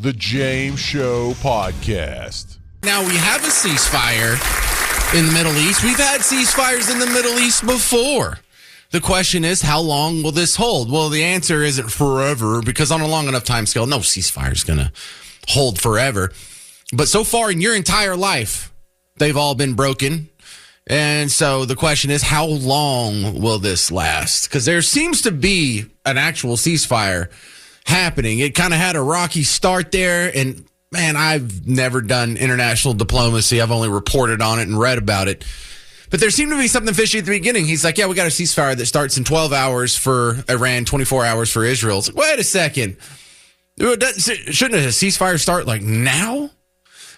The James Show Podcast. Now, we have a ceasefire in the Middle East. We've had ceasefires in the Middle East before. The question is, how long will this hold? Well, the answer isn't forever, because on a long enough time scale, no ceasefire is going to hold forever. But so far in your entire life, they've all been broken. And so the question is, how long will this last? Because there seems to be an actual ceasefire happening. It kind of had a rocky start there. And man, I've never done international diplomacy. I've only reported on it and read about it. But there seemed to be something fishy at the beginning. He's like, yeah, we got a ceasefire that starts in 12 hours for Iran, 24 hours for Israel. It's like, wait a second. Shouldn't a ceasefire start like now?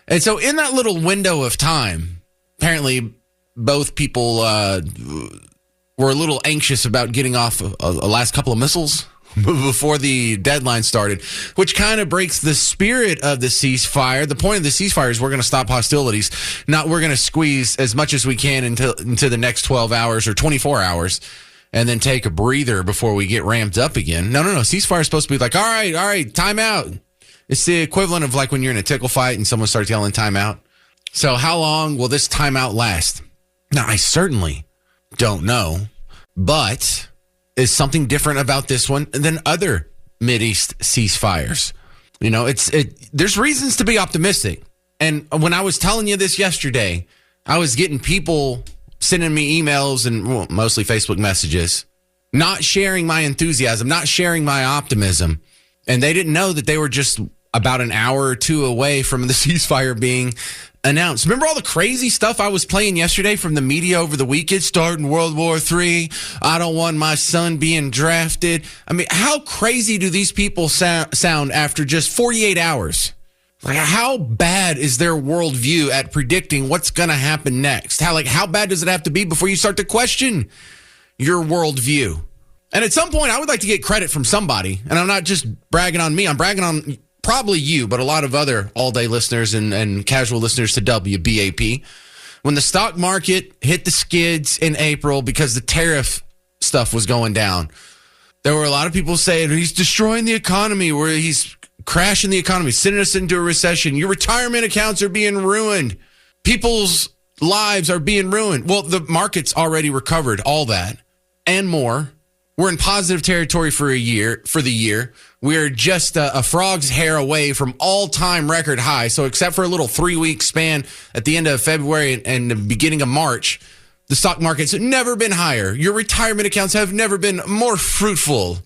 And so in that little window of time, apparently both people were a little anxious about getting off a last couple of missiles before the deadline started, which kind of breaks the spirit of the ceasefire. The point of the ceasefire is we're going to stop hostilities, not we're going to squeeze as much as we can into the next 12 hours or 24 hours and then take a breather before we get ramped up again. No. Ceasefire is supposed to be like, all right, time out. It's the equivalent of like when you're in a tickle fight and someone starts yelling time out. So how long will this timeout last? Now, I certainly don't know, but is something different about this one than other Mideast ceasefires? You know, there's reasons to be optimistic. And when I was telling you this yesterday, I was getting people sending me emails and mostly Facebook messages, not sharing my enthusiasm, not sharing my optimism. And they didn't know that they were just about an hour or two away from the ceasefire being announced. Remember all the crazy stuff I was playing yesterday from the media over the weekend, starting World War III? I don't want my son being drafted. I mean, how crazy do these people sound after just 48 hours? Like, how bad is their worldview at predicting what's going to happen next? How bad does it have to be before you start to question your worldview? And at some point, I would like to get credit from somebody. And I'm not just bragging on me. I'm bragging on probably you, but a lot of other all-day listeners and casual listeners to WBAP. When the stock market hit the skids in April because the tariff stuff was going down, there were a lot of people saying he's destroying the economy, where he's crashing the economy, sending us into a recession. Your retirement accounts are being ruined. People's lives are being ruined. Well, the market's already recovered all that and more. We're in positive territory for the year. We're just a frog's hair away from all-time record high. So except for a little 3-week span at the end of February and the beginning of March, the stock market's never been higher. Your retirement accounts have never been more fruitful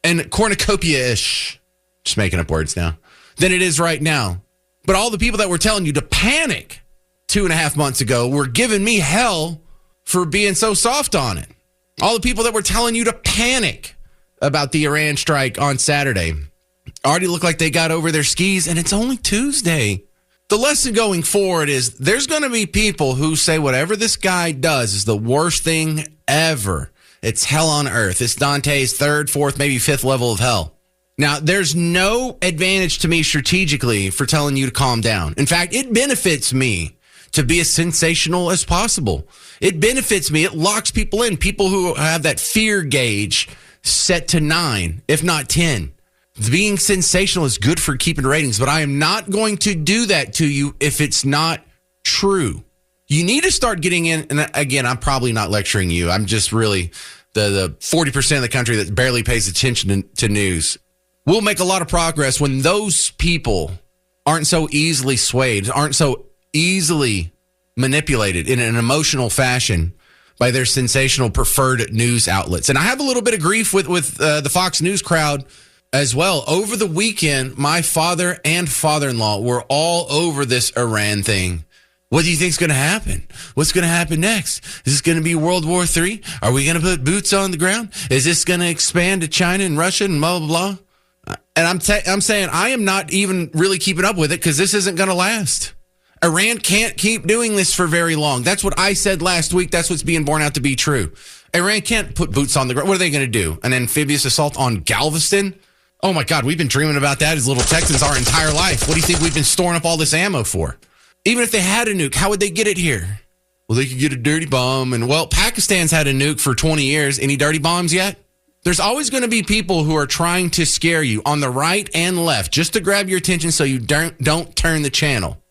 and cornucopia-ish, just making up words now, than it is right now. But all the people that were telling you to panic 2.5 months ago were giving me hell for being so soft on it. All the people that were telling you to panic about the Iran strike on Saturday already look like they got over their skis, and it's only Tuesday. The lesson going forward is there's going to be people who say whatever this guy does is the worst thing ever. It's hell on earth. It's Dante's 3rd, 4th, maybe 5th level of hell. Now, there's no advantage to me strategically for telling you to calm down. In fact, it benefits me to be as sensational as possible. It benefits me. It locks people in. People who have that fear gauge set to 9, if not 10. Being sensational is good for keeping ratings, but I am not going to do that to you if it's not true. You need to start getting in. And again, I'm probably not lecturing you. I'm just really the 40% of the country that barely pays attention to news. We'll make a lot of progress when those people aren't so easily swayed, aren't so easily manipulated in an emotional fashion by their sensational preferred news outlets. And I have a little bit of grief with the Fox News crowd as well. Over the weekend, my father and father-in-law were all over this Iran thing. What do you think is going to happen? What's going to happen next? Is this going to be World War III? Are we going to put boots on the ground? Is this going to expand to China and Russia and blah, blah, blah? And I'm saying I am not even really keeping up with it because this isn't going to last. Iran can't keep doing this for very long. That's what I said last week. That's what's being borne out to be true. Iran can't put boots on the ground. What are they going to do? An amphibious assault on Galveston? Oh, my God. We've been dreaming about that as little Texans our entire life. What do you think we've been storing up all this ammo for? Even if they had a nuke, how would they get it here? Well, they could get a dirty bomb. And, well, Pakistan's had a nuke for 20 years. Any dirty bombs yet? There's always going to be people who are trying to scare you on the right and left just to grab your attention so you don't turn the channel.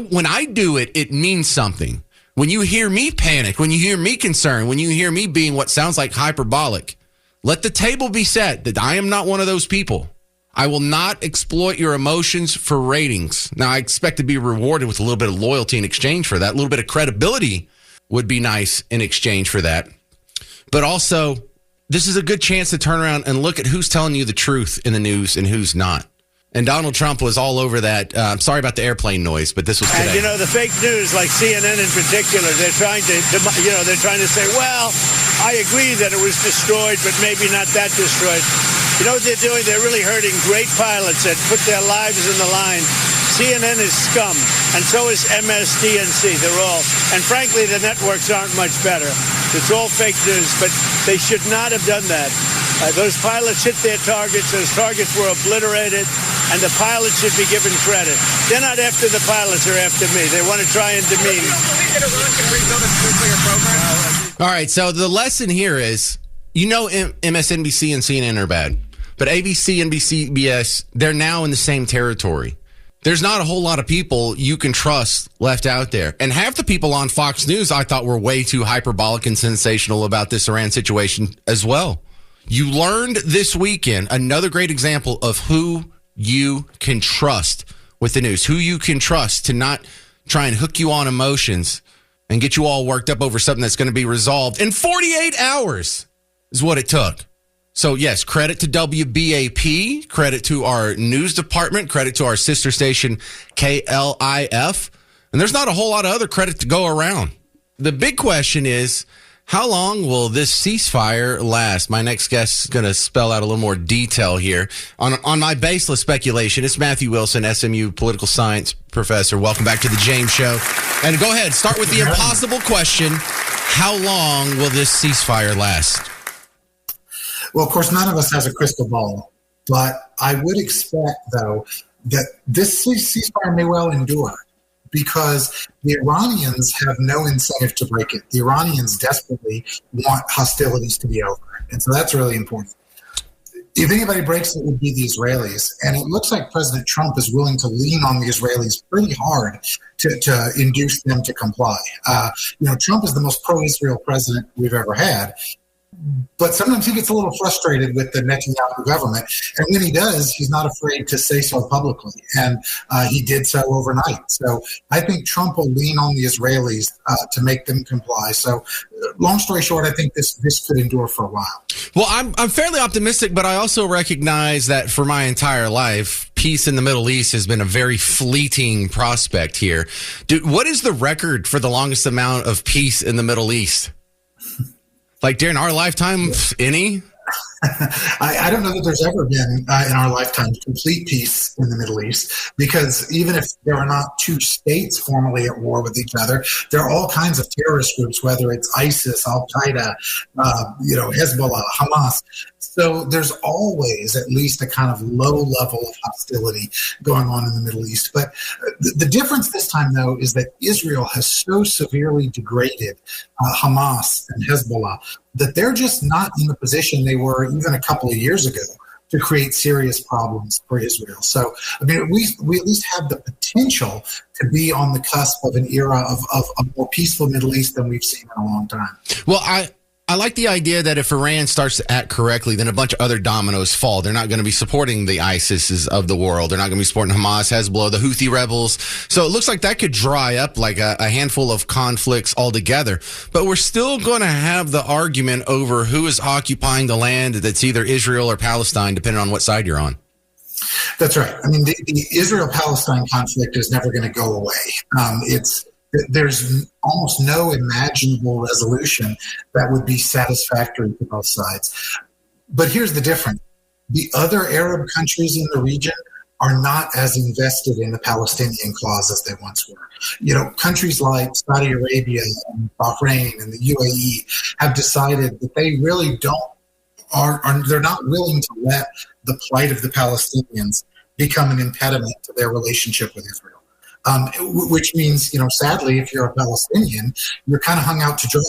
When I do it, it means something. When you hear me panic, when you hear me concerned, when you hear me being what sounds like hyperbolic, let the table be set that I am not one of those people. I will not exploit your emotions for ratings. Now, I expect to be rewarded with a little bit of loyalty in exchange for that. A little bit of credibility would be nice in exchange for that. But also, this is a good chance to turn around and look at who's telling you the truth in the news and who's not. And Donald Trump was all over that. I'm sorry about the airplane noise, but this was today. And, the fake news, like CNN in particular, they're trying to say, well, I agree that it was destroyed, but maybe not that destroyed. You know what they're doing? They're really hurting great pilots that put their lives in the line. CNN is scum, and so is MSDNC. They're all, and frankly, the networks aren't much better. It's all fake news, but they should not have done that. Those pilots hit their targets. Those targets were obliterated, and the pilots should be given credit. They're not after the pilots, they're after me. They want to try and demean. All right, so the lesson here is, MSNBC and CNN are bad, but ABC, NBC, CBS, they're now in the same territory. There's not a whole lot of people you can trust left out there. And half the people on Fox News I thought were way too hyperbolic and sensational about this Iran situation as well. You learned this weekend another great example of who you can trust with the news, who you can trust to not try and hook you on emotions and get you all worked up over something that's going to be resolved in 48 hours is what it took. So, yes, credit to WBAP, credit to our news department, credit to our sister station, KLIF. And there's not a whole lot of other credit to go around. The big question is, how long will this ceasefire last? My next guest is going to spell out a little more detail here. On my baseless speculation, it's Matthew Wilson, SMU political science professor. Welcome back to the James Show. And go ahead, start with the impossible question. How long will this ceasefire last? Well, of course, none of us has a crystal ball, but I would expect, though, that this ceasefire may well endure because the Iranians have no incentive to break it. The Iranians desperately want hostilities to be over, and so that's really important. If anybody breaks it, it would be the Israelis, and it looks like President Trump is willing to lean on the Israelis pretty hard to induce them to comply. Trump is the most pro-Israel president we've ever had. But sometimes he gets a little frustrated with the Netanyahu government. And when he does, he's not afraid to say so publicly. And he did so overnight. So I think Trump will lean on the Israelis to make them comply. So long story short, I think this could endure for a while. Well, I'm fairly optimistic, but I also recognize that for my entire life, peace in the Middle East has been a very fleeting prospect here. What is the record for the longest amount of peace in the Middle East? Like during our lifetime, any? I don't know that there's ever been in our lifetime complete peace in the Middle East, because even if there are not two states formally at war with each other, there are all kinds of terrorist groups, whether it's ISIS, Al-Qaeda, Hezbollah, Hamas. So there's always at least a kind of low level of hostility going on in the Middle East. But the difference this time, though, is that Israel has so severely degraded Hamas and Hezbollah that they're just not in the position they were even a couple of years ago to create serious problems for Israel. So, I mean, we at least have the potential to be on the cusp of an era of a more peaceful Middle East than we've seen in a long time. Well, I like the idea that if Iran starts to act correctly, then a bunch of other dominoes fall. They're not going to be supporting the ISISs of the world. They're not going to be supporting Hamas, Hezbollah, the Houthi rebels. So it looks like that could dry up like a handful of conflicts altogether. But we're still going to have the argument over who is occupying the land that's either Israel or Palestine, depending on what side you're on. That's right. I mean, the Israel-Palestine conflict is never going to go away. There's almost no imaginable resolution that would be satisfactory to both sides. But here's the difference. The other Arab countries in the region are not as invested in the Palestinian cause as they once were. Countries like Saudi Arabia and Bahrain and the UAE have decided that they really they're not willing to let the plight of the Palestinians become an impediment to their relationship with Israel. Which means, sadly, if you're a Palestinian, you're kind of hung out to dry.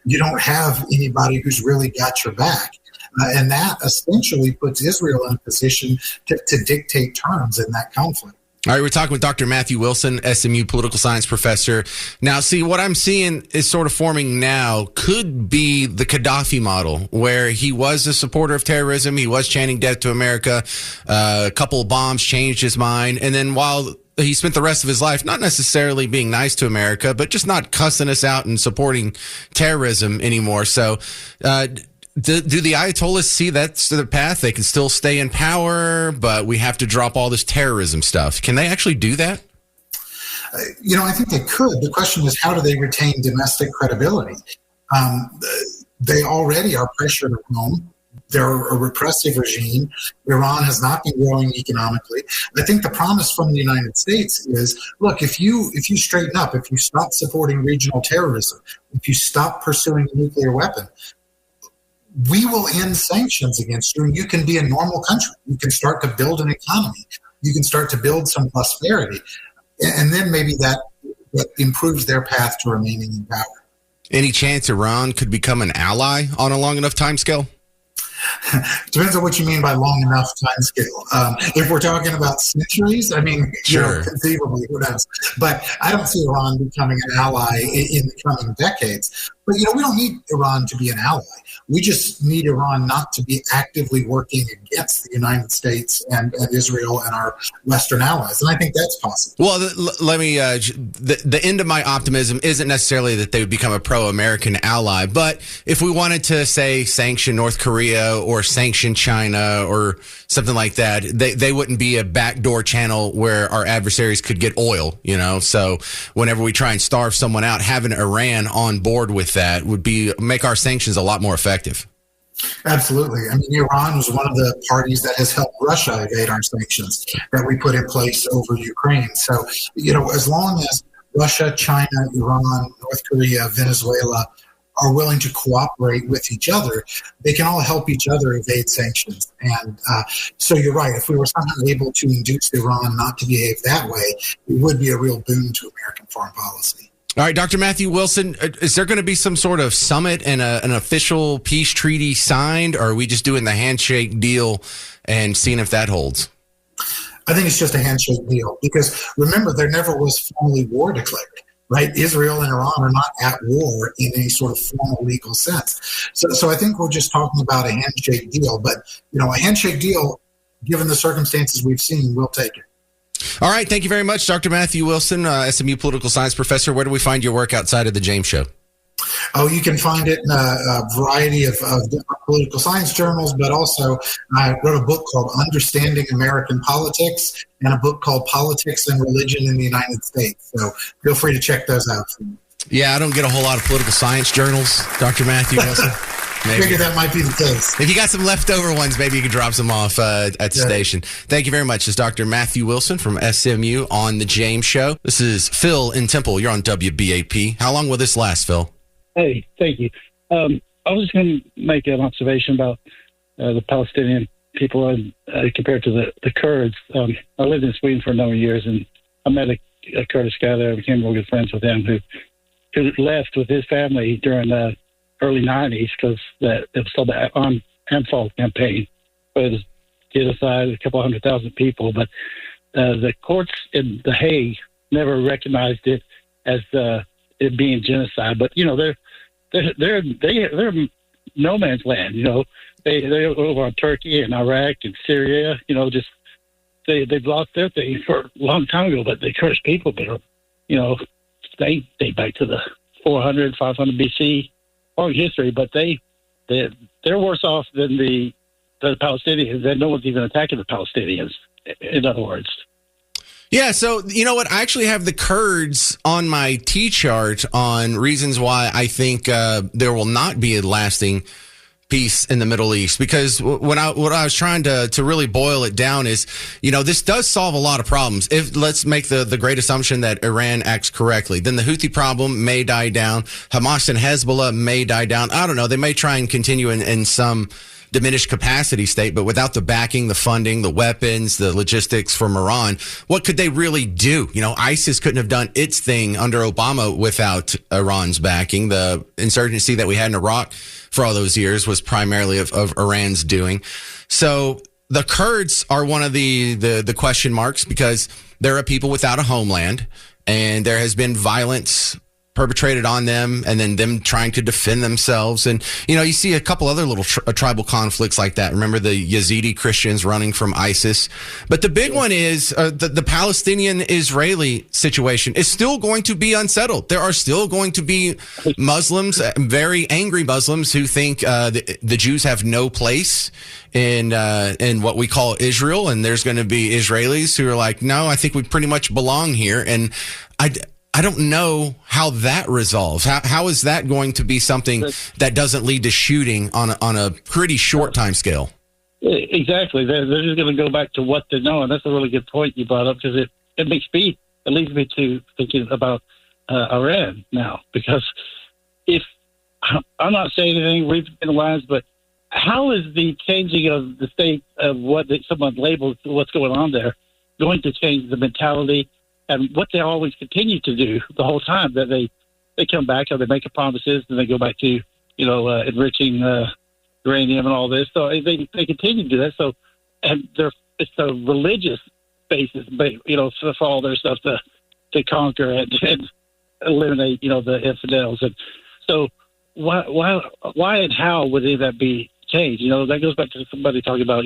You don't have anybody who's really got your back. And that essentially puts Israel in a position to dictate terms in that conflict. All right, we're talking with Dr. Matthew Wilson, SMU political science professor. Now, see, what I'm seeing is sort of forming now could be the Gaddafi model, where he was a supporter of terrorism. He was chanting death to America. A couple of bombs changed his mind. And then while he spent the rest of his life not necessarily being nice to America, but just not cussing us out and supporting terrorism anymore. So, do the Ayatollahs see that's the path? They can still stay in power, but we have to drop all this terrorism stuff. Can they actually do that? I think they could. The question is, how do they retain domestic credibility? They already are pressured at home. They're a repressive regime. Iran has not been growing economically. I think the promise from the United States is, look, if you straighten up, if you stop supporting regional terrorism, if you stop pursuing a nuclear weapon, we will end sanctions against you, and you can be a normal country. You can start to build an economy. You can start to build some prosperity. And then maybe that improves their path to remaining in power. Any chance Iran could become an ally on a long enough timescale? Depends on what you mean by long enough time scale. If we're talking about centuries, sure. Conceivably, who knows? But I don't see Iran becoming an ally in the coming decades. But, we don't need Iran to be an ally. We just need Iran not to be actively working against the United States and Israel and our Western allies. And I think that's possible. Well, let me, the end of my optimism isn't necessarily that they would become a pro-American ally, but if we wanted to, say, sanction North Korea or sanction China or something like that, they wouldn't be a backdoor channel where our adversaries could get oil, So whenever we try and starve someone out, having Iran on board with that would make our sanctions a lot more effective. Absolutely. Iran was one of the parties that has helped Russia evade our sanctions that we put in place over Ukraine. So, as long as Russia, China, Iran, North Korea, Venezuela are willing to cooperate with each other, they can all help each other evade sanctions. And so you're right. If we were somehow able to induce Iran not to behave that way, it would be a real boon to American foreign policy. All right, Dr. Matthew Wilson, is there going to be some sort of summit and an official peace treaty signed, or are we just doing the handshake deal and seeing if that holds? I think it's just a handshake deal because, remember, there never was formally war declared, right? Israel and Iran are not at war in any sort of formal legal sense. So I think we're just talking about a handshake deal. But, a handshake deal, given the circumstances we've seen, we'll take it. All right. Thank you very much, Dr. Matthew Wilson, SMU political science professor. Where do we find your work outside of the James Show? Oh, you can find it in a variety of different political science journals, but also I wrote a book called Understanding American Politics and a book called Politics and Religion in the United States. So feel free to check those out. Yeah, I don't get a whole lot of political science journals, Dr. Matthew Wilson. I figured that might be the case. If you got some leftover ones, maybe you could drop some off at the station. Thank you very much. This is Dr. Matthew Wilson from SMU on The James Show. This is Phil in Temple. You're on WBAP. How long will this last, Phil? Hey, thank you. I was going to make an observation about the Palestinian people compared to the Kurds. I lived in Sweden for a number of years, and I met a Kurdish guy there. I became real good friends with him who left with his family during the early 90s because it was called the Anfal campaign. It was genocide, a couple 100,000 people, but the courts in The Hague never recognized it as it being genocide. But they're no man's land. They're over on Turkey and Iraq and Syria. They've lost their thing for a long time ago. But the Kurdish people, they date back to the 400, 500 BC. Long history, but they're worse off than the Palestinians. And no one's even attacking the Palestinians. In other words. Yeah, so you know what? I actually have the Kurds on my T-chart on reasons why I think there will not be a lasting peace in the Middle East, because what I was trying to really boil it down is, this does solve a lot of problems. If let's make the great assumption that Iran acts correctly, then the Houthi problem may die down. Hamas and Hezbollah may die down. I don't know. They may try and continue in some diminished capacity state, but without the backing, the funding, the weapons, the logistics from Iran, what could they really do? ISIS couldn't have done its thing under Obama without Iran's backing. The insurgency that we had in Iraq for all those years was primarily of Iran's doing. So the Kurds are one of the question marks, because there are people without a homeland, and there has been violence perpetrated on them, and then them trying to defend themselves. And, you see a couple other little tribal conflicts like that. Remember the Yazidi Christians running from ISIS? But the big one is the Palestinian-Israeli situation is still going to be unsettled. There are still going to be Muslims, very angry Muslims, who think the Jews have no place in what we call Israel. And there's going to be Israelis who are like, no, I think we pretty much belong here. And I don't know how that resolves. How is that going to be something that doesn't lead to shooting on a pretty short time scale? Exactly. They're just going to go back to what they know, and that's a really good point you brought up, because it leads me to thinking about Iran now, because if I'm not saying anything, read between the lines, but how is the changing of the state of what someone labels what's going on there going to change the mentality and what they always continue to do the whole time, that they come back and they make promises and they go back to, enriching uranium and all this. So they continue to do that. So, and it's a religious basis, but, for all their stuff to conquer and eliminate, the infidels. And so why and how would any of that be changed? That goes back to somebody talking about,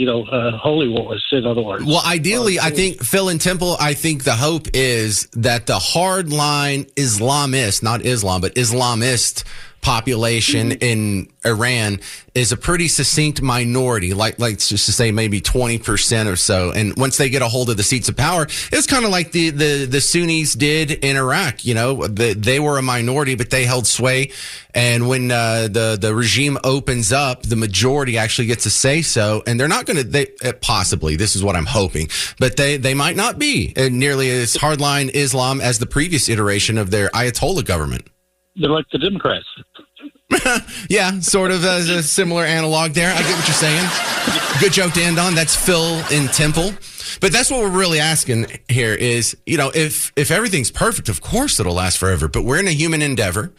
holy wars, in other words. Well, ideally, I think, Phil and Temple, I think the hope is that the hardline Islamist, not Islam, but Islamist population in Iran is a pretty succinct minority, like just to say maybe 20% or so. And once they get a hold of the seats of power, it's kind of like the Sunnis did in Iraq. They were a minority, but they held sway. And when the regime opens up, the majority actually gets a say so. And they're not going to, possibly, this is what I'm hoping, but they might not be nearly as hardline Islam as the previous iteration of their Ayatollah government. They're like the Democrats. Yeah, sort of as a similar analog there. I get what you're saying. Good joke to end on. That's Phil in Temple. But that's what we're really asking here is, if everything's perfect, of course it'll last forever. But we're in a human endeavor.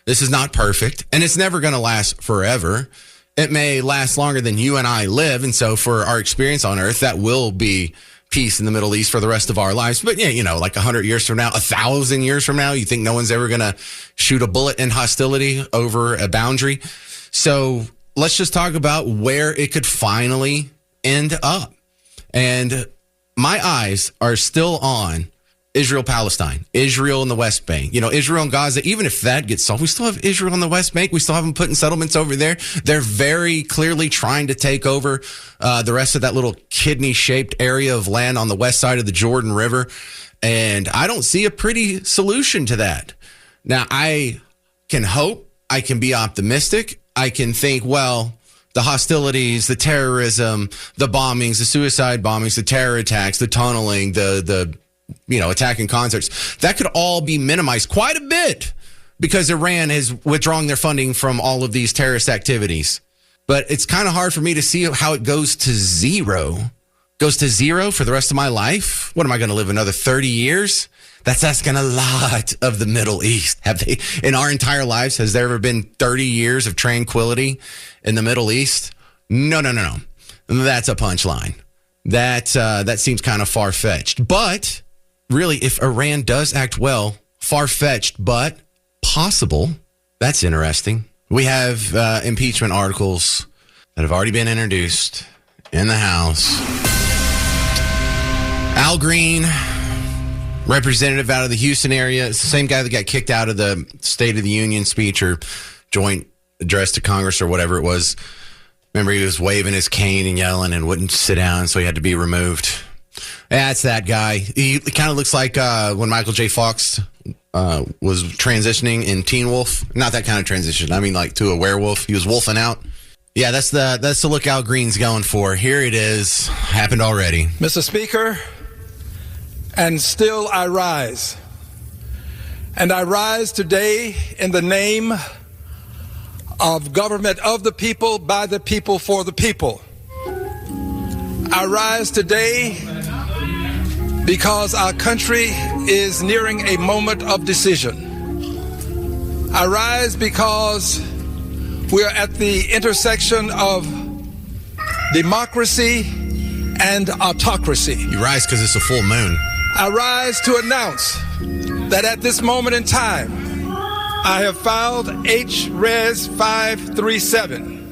This is not perfect, and it's never going to last forever. It may last longer than you and I live. And so for our experience on Earth, that will be peace in the Middle East for the rest of our lives. But yeah, like 100 years from now, 1,000 years from now, you think no one's ever going to shoot a bullet in hostility over a boundary? So let's just talk about where it could finally end up. And my eyes are still on Israel-Palestine, Israel and the West Bank, Israel and Gaza. Even if that gets solved, we still have Israel and the West Bank. We still have them putting settlements over there. They're very clearly trying to take over the rest of that little kidney-shaped area of land on the west side of the Jordan River. And I don't see a pretty solution to that. Now, I can hope, I can be optimistic. I can think, well, the hostilities, the terrorism, the bombings, the suicide bombings, the terror attacks, the tunneling, the attacking concerts, that could all be minimized quite a bit because Iran is withdrawing their funding from all of these terrorist activities. But it's kind of hard for me to see how it goes to zero. Goes to zero for the rest of my life? What am I going to live another 30 years? That's asking a lot of the Middle East. Have they, in our entire lives, has there ever been 30 years of tranquility in the Middle East? No. That's a punchline. That seems kind of far-fetched. But really, if Iran does act well, far-fetched, but possible, that's interesting. We have impeachment articles that have already been introduced in the House. Al Green, representative out of the Houston area. It's the same guy that got kicked out of the State of the Union speech or joint address to Congress or whatever it was. Remember, he was waving his cane and yelling and wouldn't sit down, so he had to be removed. Yeah, it's that guy. He kind of looks like when Michael J. Fox was transitioning in Teen Wolf. Not that kind of transition. I mean, like to a werewolf. He was wolfing out. Yeah, that's the look Al Green's going for. Here it is. Happened already. Mr. Speaker, and still I rise. And I rise today in the name of government of the people, by the people, for the people. I rise today because our country is nearing a moment of decision. I rise because we are at the intersection of democracy and autocracy. You rise because it's a full moon. I rise to announce that at this moment in time, I have filed HRES 537.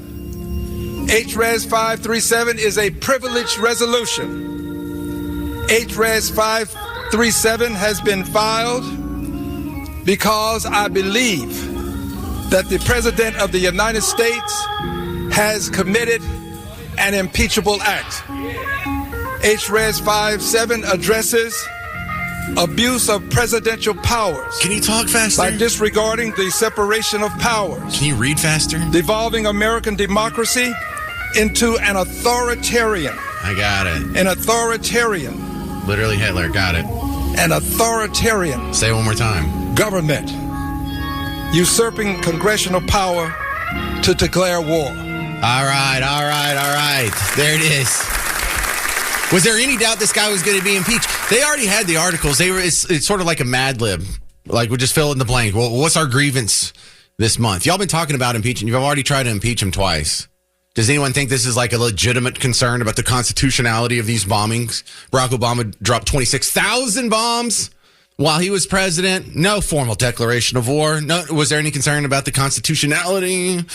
HRES 537 is a privileged resolution. HRES 537 has been filed because I believe that the President of the United States has committed an impeachable act. HRES 57 addresses abuse of presidential powers. Can you talk faster? By disregarding the separation of powers. Can you read faster? Devolving American democracy into an authoritarian. I got it. An authoritarian. Literally Hitler. Got it. An authoritarian. Say it one more time. Government usurping congressional power to declare war. All right. There it is. Was there any doubt this guy was going to be impeached? They already had the articles. It's sort of like a Mad Lib. Like, we just fill in the blank. Well, what's our grievance this month? Y'all been talking about impeaching. You've already tried to impeach him twice. Does anyone think this is like a legitimate concern about the constitutionality of these bombings? Barack Obama dropped 26,000 bombs while he was president. No formal declaration of war. No. Was there any concern about the constitutionality?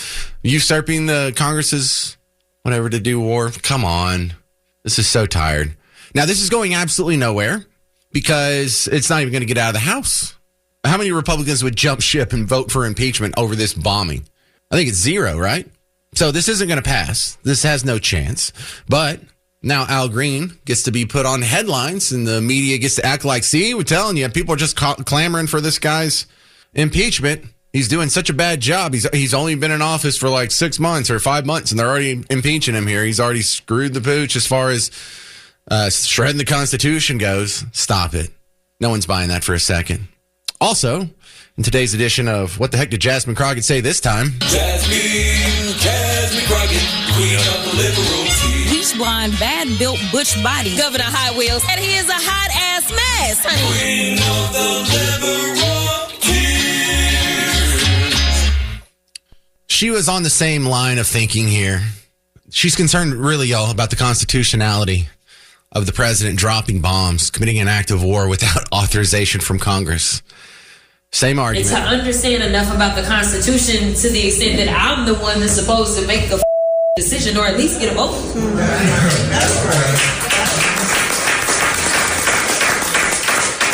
Usurping the Congress's whatever to do war? Come on. This is so tired. Now, this is going absolutely nowhere because it's not even going to get out of the House. How many Republicans would jump ship and vote for impeachment over this bombing? I think it's 0, right? So this isn't going to pass. This has no chance. But now Al Green gets to be put on headlines and the media gets to act like, see, we're telling you, people are just clamoring for this guy's impeachment. He's doing such a bad job. He's only been in office for like 6 months or 5 months, and they're already impeaching him here. He's already screwed the pooch as far as shredding the Constitution goes. Stop it. No one's buying that for a second. Also, in today's edition of What the Heck Did Jasmine Crockett Say This Time? Jasmine Crockett, queen of the liberal tea. Bleach blonde, bad built butch body, Governor Hot Wheels, and he is a hot ass mess, honey. Queen of the liberal tea. She was on the same line of thinking here. She's concerned, really, y'all, about the constitutionality of the president dropping bombs, committing an act of war without authorization from Congress. Same argument. And to understand enough about the Constitution to the extent that I'm the one that's supposed to make the decision or at least get a vote.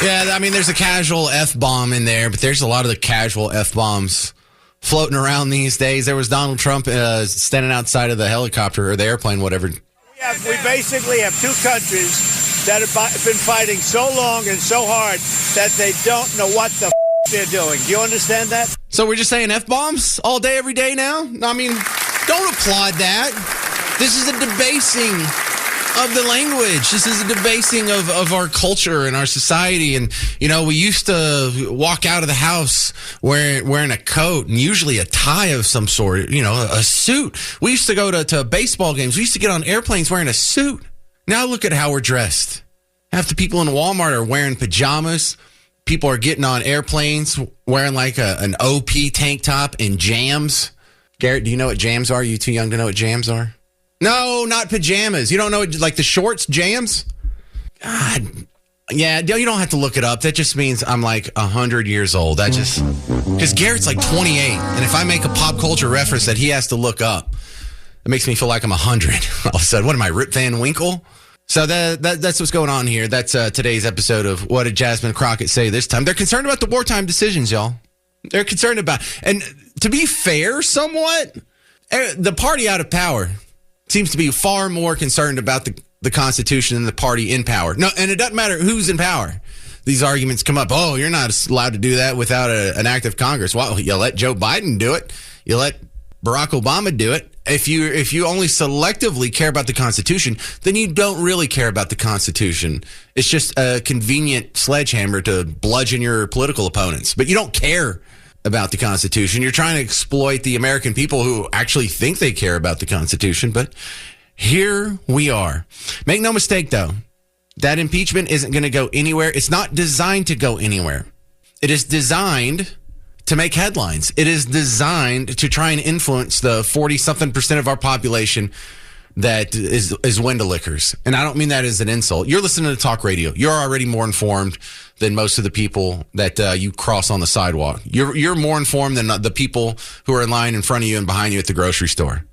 Yeah, I mean, there's a casual F-bomb in there, but there's a lot of the casual F-bombs floating around these days. There was Donald Trump standing outside of the helicopter or the airplane, whatever. We basically have two countries that have been fighting so long and so hard that they don't know what the they're doing. Do you understand that? So we're just saying F-bombs all day, every day now? I mean, don't applaud that. This is a debasing of the language. This is a debasing of our culture and our society. And, you know, we used to walk out of the house wearing a coat and usually a tie of some sort, you know, a suit. We used to go to baseball games. We used to get on airplanes wearing a suit. Now look at how we're dressed. Half the people in Walmart are wearing pajamas. People are getting on airplanes wearing like an OP tank top and jams. Garrett, do you know what jams are? You too young to know what jams are? No, not pajamas. You don't know, like the shorts, jams? God. Yeah, you don't have to look it up. That just means I'm like 100 years old. That just, because Garrett's like 28. And if I make a pop culture reference that he has to look up, it makes me feel like I'm 100. All of a sudden, what am I, Rip Van Winkle? So that's what's going on here. That's today's episode of What Did Jasmine Crockett Say This Time? They're concerned about the wartime decisions, y'all. They're concerned about, and to be fair, somewhat, the party out of power seems to be far more concerned about the Constitution than the party in power. No, and it doesn't matter who's in power. These arguments come up. Oh, you're not allowed to do that without an act of Congress. Well, you let Joe Biden do it. You let Barack Obama do it. If you only selectively care about the Constitution, then you don't really care about the Constitution. It's just a convenient sledgehammer to bludgeon your political opponents. But you don't care about the Constitution. You're trying to exploit the American people who actually think they care about the Constitution. But here we are. Make no mistake, though, that impeachment isn't going to go anywhere. It's not designed to go anywhere. It is designed to make headlines. It is designed to try and influence the 40-something% of our population that is window lickers. And I don't mean that as an insult. You're listening to talk radio. You're already more informed than most of the people that you cross on the sidewalk. You're more informed than the people who are in line in front of you and behind you at the grocery store.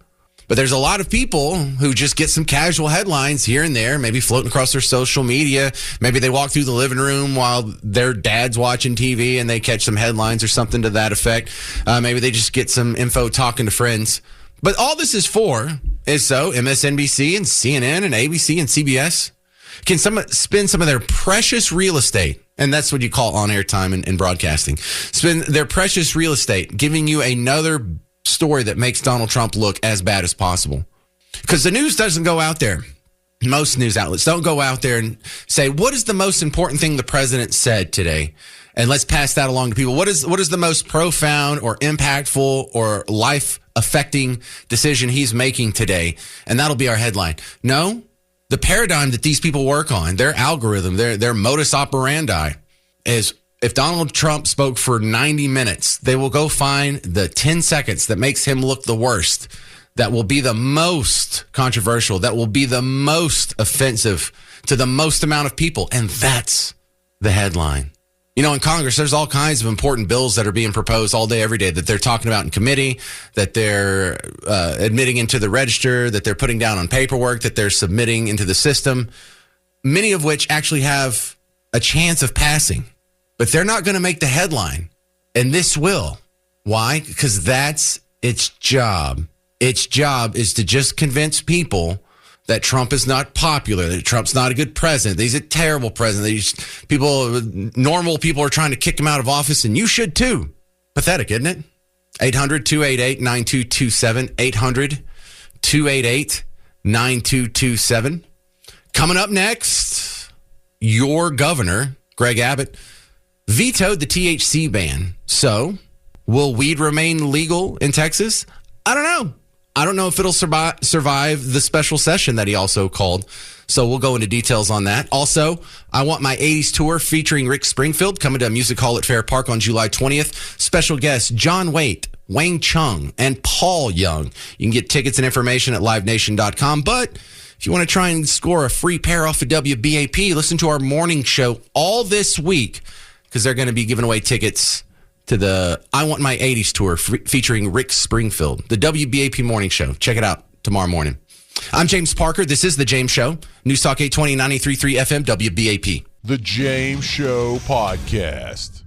But there's a lot of people who just get some casual headlines here and there, maybe floating across their social media. Maybe they walk through the living room while their dad's watching TV and they catch some headlines or something to that effect. Maybe they just get some info talking to friends. But all this is for is so MSNBC and CNN and ABC and CBS can spend some of their precious real estate, and that's what you call on-air time in broadcasting, spend their precious real estate giving you another story that makes Donald Trump look as bad as possible. Because the news doesn't go out there. Most news outlets don't go out there and say, what is the most important thing the president said today? And let's pass that along to people. What is the most profound or impactful or life-affecting decision he's making today? And that'll be our headline. No, the paradigm that these people work on, their algorithm, their modus operandi is if Donald Trump spoke for 90 minutes, they will go find the 10 seconds that makes him look the worst, that will be the most controversial, that will be the most offensive to the most amount of people. And that's the headline. You know, in Congress, there's all kinds of important bills that are being proposed all day, every day, that they're talking about in committee, that they're admitting into the register, that they're putting down on paperwork, that they're submitting into the system, many of which actually have a chance of passing. But they're not going to make the headline. And this will. Why? Because that's its job. Its job is to just convince people that Trump is not popular, that Trump's not a good president, that he's a terrible president, normal people are trying to kick him out of office, and you should too. Pathetic, isn't it? 800-288-9227, 800-288-9227. Coming up next, your governor, Greg Abbott, vetoed the THC ban. So, will weed remain legal in Texas? I don't know. I don't know if it'll survive the special session that he also called. So we'll go into details on that. Also, I Want My 80s tour featuring Rick Springfield coming to a music hall at Fair Park on July 20th. Special guests John Waite, Wayne Chung, and Paul Young. You can get tickets and information at livenation.com. But if you want to try and score a free pair off of WBAP, listen to our morning show all this week because they're going to be giving away tickets to the I Want My 80s tour featuring Rick Springfield, the WBAP morning show. Check it out tomorrow morning. I'm James Parker. This is The James Show. News Talk 820, 93.3 FM, WBAP. The James Show Podcast.